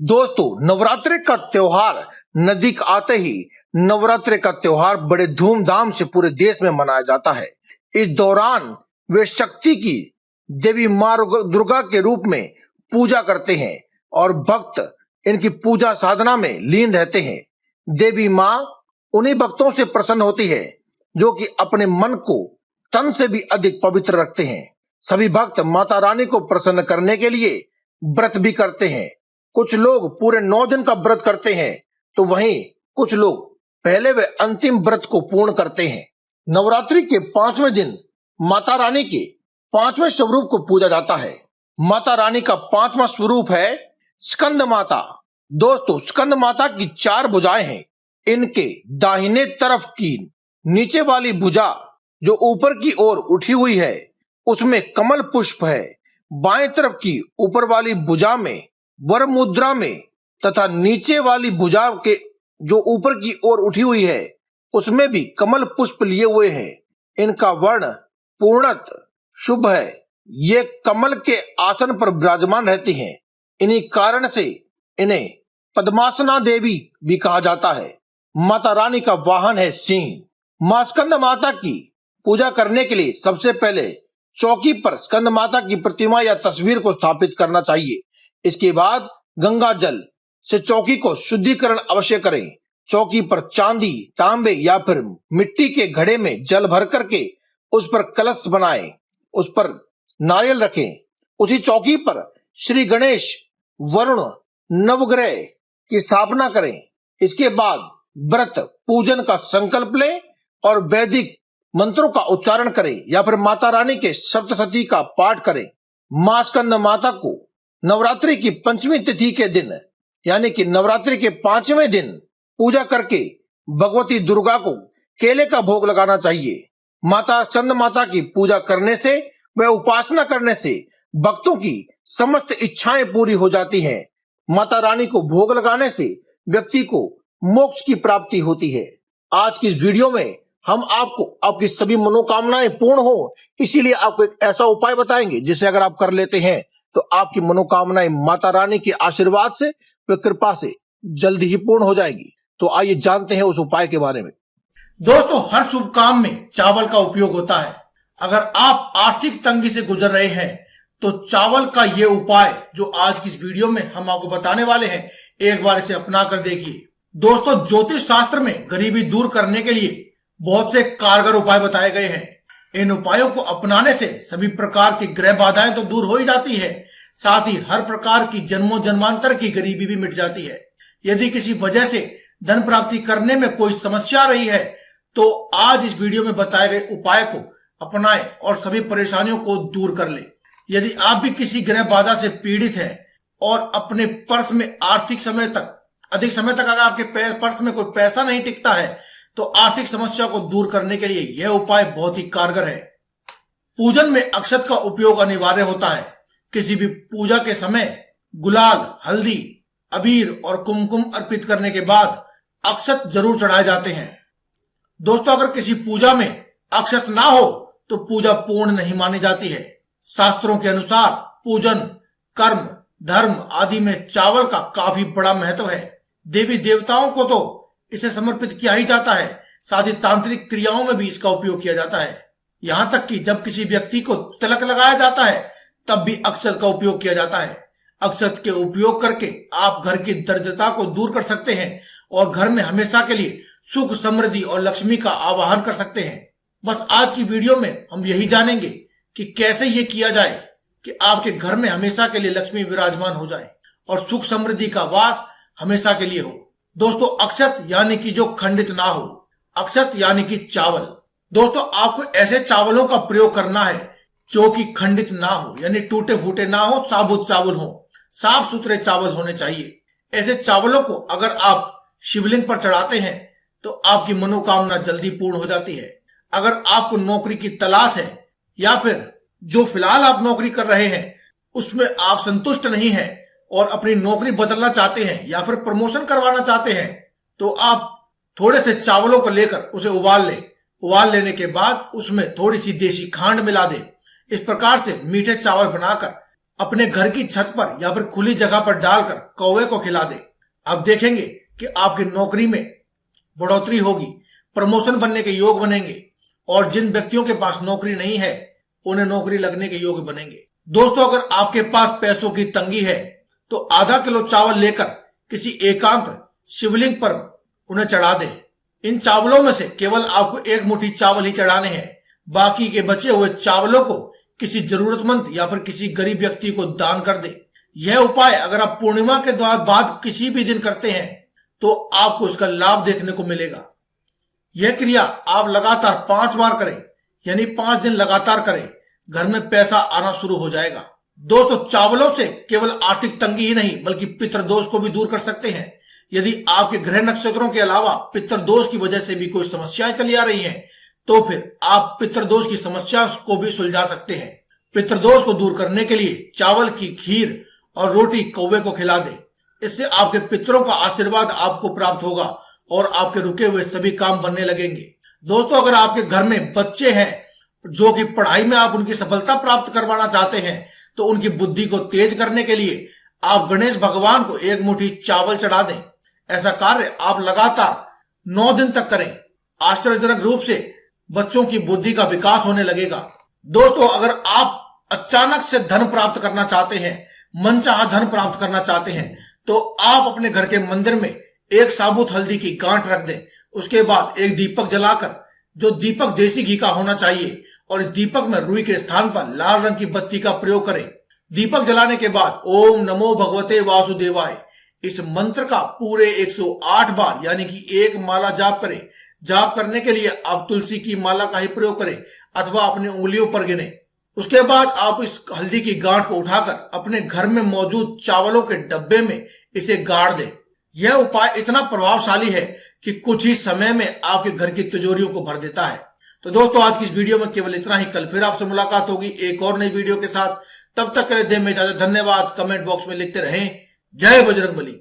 दोस्तों, नवरात्रि का त्योहार नजदीक आते ही नवरात्रि का त्योहार बड़े धूमधाम से पूरे देश में मनाया जाता है। इस दौरान वे शक्ति की देवी मां दुर्गा के रूप में पूजा करते हैं और भक्त इनकी पूजा साधना में लीन रहते हैं। देवी मां उन्हीं भक्तों से प्रसन्न होती है जो कि अपने मन को तन से भी अधिक पवित्र रखते हैं। सभी भक्त माता रानी को प्रसन्न करने के लिए व्रत भी करते हैं। कुछ लोग पूरे 9 दिन का व्रत करते हैं, तो वहीं कुछ लोग पहले व अंतिम व्रत को पूर्ण करते हैं। नवरात्रि के 5वें दिन माता रानी के 5वें स्वरूप को पूजा जाता है। माता रानी का 5वां स्वरूप है स्कंद माता। दोस्तों, स्कंद माता की 4 भुजाएं हैं। इनके दाहिने तरफ की नीचे वाली भुजा जो ऊपर की ओर उठी हुई है उसमें कमल पुष्प है। बाएं तरफ की ऊपर वाली भुजा में वर मुद्रा में तथा नीचे वाली भुजा के जो ऊपर की ओर उठी हुई है उसमें भी कमल पुष्प लिए हुए हैं। इनका वर्ण पूर्णत शुभ है। ये कमल के आसन पर विराजमान रहती हैं। इन्हीं कारण से इन्हें पद्मासना देवी भी कहा जाता है। माता रानी का वाहन है सिंह। मां स्कंद माता की पूजा करने के लिए सबसे पहले चौकी पर स्कंद माता की प्रतिमा या तस्वीर को स्थापित करना चाहिए। इसके बाद गंगा जल से चौकी को शुद्धिकरण अवश्य करें। चौकी पर चांदी, तांबे या फिर मिट्टी के घड़े में जल भर करके उस पर कलश बनाएं, उस पर नारियल रखें। उसी चौकी पर श्री गणेश, वरुण, नवग्रह की स्थापना करें। इसके बाद व्रत पूजन का संकल्प लें और वैदिक मंत्रों का उच्चारण करें या फिर माता रानी के सप्तशती का पाठ करें। मां स्कंद माता को नवरात्रि की 5वीं तिथि के दिन यानी कि नवरात्रि के 5वें दिन पूजा करके भगवती दुर्गा को केले का भोग लगाना चाहिए। माता स्कंद माता की पूजा करने से व उपासना करने से भक्तों की समस्त इच्छाएं पूरी हो जाती हैं। माता रानी को भोग लगाने से व्यक्ति को मोक्ष की प्राप्ति होती है। आज की इस वीडियो में हम आपको आपकी सभी मनोकामनाएं पूर्ण हो, इसीलिए आपको एक ऐसा उपाय बताएंगे जिसे अगर आप कर लेते हैं तो आपकी मनोकामनाएं माता रानी के आशीर्वाद से व कृपा से जल्दी ही पूर्ण हो जाएगी। तो आइए जानते हैं उस उपाय के बारे में। दोस्तों, हर शुभ काम में चावल का उपयोग होता है। अगर आप आर्थिक तंगी से गुजर रहे हैं तो चावल का ये उपाय जो आज की इस वीडियो में हम आपको बताने वाले हैं, एक बार इसे अपना कर देखिए। दोस्तों, ज्योतिष शास्त्र में गरीबी दूर करने के लिए बहुत से कारगर उपाय बताए गए हैं। इन उपायों को अपनाने से सभी प्रकार की ग्रह बाधाएं तो दूर हो ही जाती है, साथ ही हर प्रकार की जन्मों जन्मांतर की गरीबी भी मिट जाती है। यदि किसी वजह से धन प्राप्ति करने में कोई समस्या रही है तो आज इस वीडियो में बताए गए उपाय को अपनाएं और सभी परेशानियों को दूर कर ले। यदि आप भी किसी ग्रह बाधा से पीड़ित हैं और अपने पर्स में अधिक समय तक अगर आपके पर्स में कोई पैसा नहीं टिकता है तो आर्थिक समस्या को दूर करने के लिए यह उपाय बहुत ही कारगर है। पूजन में अक्षत का उपयोग अनिवार्य होता है। किसी भी पूजा के समय गुलाल, हल्दी, अबीर और कुमकुम अर्पित करने के बाद अक्षत जरूर चढ़ाए जाते हैं। दोस्तों, अगर किसी पूजा में अक्षत ना हो तो पूजा पूर्ण नहीं मानी जाती है। शास्त्रों के अनुसार पूजन, कर्म, धर्म आदि में चावल का काफी बड़ा महत्व है। देवी देवताओं को तो इसे समर्पित किया ही जाता है, साथ ही तांत्रिक क्रियाओं में भी इसका उपयोग किया जाता है। यहां तक कि जब किसी व्यक्ति को तिलक लगाया जाता है तब भी अक्षत का उपयोग किया जाता है। अक्षत के उपयोग करके आप घर की दरिद्रता को दूर कर सकते हैं और घर में हमेशा के लिए सुख, समृद्धि और लक्ष्मी का आवाहन कर सकते हैं। बस आज की वीडियो में हम यही जानेंगे कि कैसे ये किया जाए कि आपके घर में हमेशा के लिए लक्ष्मी विराजमान हो जाए और सुख समृद्धि का वास हमेशा के लिए हो। दोस्तों, अक्षत यानी कि जो खंडित ना हो, अक्षत यानी कि चावल। दोस्तों, आपको ऐसे चावलों का प्रयोग करना है जो कि खंडित ना हो, यानी टूटे फूटे ना हो, साबुत चावल हो, साफ सुथरे चावल होने चाहिए। ऐसे चावलों को अगर आप शिवलिंग पर चढ़ाते हैं तो आपकी मनोकामना जल्दी पूर्ण हो जाती है। अगर आपको नौकरी की तलाश है या फिर जो फिलहाल आप नौकरी कर रहे हैं उसमें आप संतुष्ट नहीं हैं और अपनी नौकरी बदलना चाहते हैं या फिर प्रमोशन करवाना चाहते हैं तो आप थोड़े से चावलों को लेकर उसे उबाल लें। उबाल लेने के बाद उसमें थोड़ी सी देसी खांड मिला दें। इस प्रकार से मीठे चावल बनाकर अपने घर की छत पर या फिर खुली जगह पर डालकर कौवे को खिला दे। आप देखेंगे कि आपकी नौकरी में बढ़ोतरी होगी, प्रमोशन बनने के योग बनेंगे और जिन व्यक्तियों के पास नौकरी नहीं है उन्हें नौकरी लगने के योग बनेंगे। दोस्तों, अगर आपके पास पैसों की तंगी है तो आधा किलो चावल लेकर किसी एकांत शिवलिंग पर उन्हें चढ़ा दे। इन चावलों में से केवल आपको एक मुट्ठी चावल ही चढ़ाने हैं। बाकी के बचे हुए चावलों को किसी जरूरतमंद या फिर किसी गरीब व्यक्ति को दान कर दे। यह उपाय अगर आप पूर्णिमा के बाद किसी भी दिन करते हैं तो आपको इसका लाभ देखने को मिलेगा। यह क्रिया आप लगातार 5 बार करें, यानी 5 दिन लगातार करें, घर में पैसा आना शुरू हो जाएगा। दोस्तों, चावलों से केवल आर्थिक तंगी ही नहीं बल्कि पितृदोष को भी दूर कर सकते हैं। यदि आपके ग्रह नक्षत्रों के अलावा पितृदोष की वजह से भी कोई समस्याएं चली आ रही हैं तो फिर आप पितृदोष की समस्या को भी सुलझा सकते हैं। पितृदोष को दूर करने के लिए चावल की खीर और रोटी कौवे को खिला दें। इससे आपके पितरों का आशीर्वाद आपको प्राप्त होगा और आपके रुके हुए सभी काम बनने लगेंगे। दोस्तों, अगर आपके घर में बच्चे हैं जो कि पढ़ाई में आप उनकी सफलता प्राप्त करवाना चाहते हैं तो उनकी बुद्धि को तेज करने के लिए आप गणेश भगवान को एक मुट्ठी चावल चढ़ा दें। ऐसा कार्य आप लगातार 9 दिन तक करें। आश्चर्यजनक रूप से बच्चों की बुद्धि का विकास होने लगेगा। दोस्तों, अगर आप अचानक से धन प्राप्त करना चाहते हैं, मनचाहा धन प्राप्त करना चाहते हैं तो आप अपने घर के मंदिर में एक साबुत हल्दी की गांठ रख दें। उसके बाद एक दीपक जलाकर, जो दीपक देसी घी का होना चाहिए, और इस दीपक में रुई के स्थान पर लाल रंग की बत्ती का प्रयोग करें। दीपक जलाने के बाद ओम नमो भगवते वासुदेवाय इस मंत्र का पूरे 108 बार यानी कि एक माला जाप करें। जाप करने के लिए आप तुलसी की माला का ही प्रयोग करें अथवा अपनी उंगलियों पर गिने। उसके बाद आप इस हल्दी की गांठ को उठाकर अपने घर में मौजूद चावलों के डब्बे में इसे गाड़ दें। यह उपाय इतना प्रभावशाली है कि कुछ ही समय में आपके घर की तिजोरियों को भर देता है। तो दोस्तों, आज की इस वीडियो में केवल इतना ही। कल फिर आपसे मुलाकात होगी एक और नई वीडियो के साथ। तब तक के लिए दें में इजाजत। धन्यवाद। कमेंट बॉक्स में लिखते रहें जय बजरंगबली।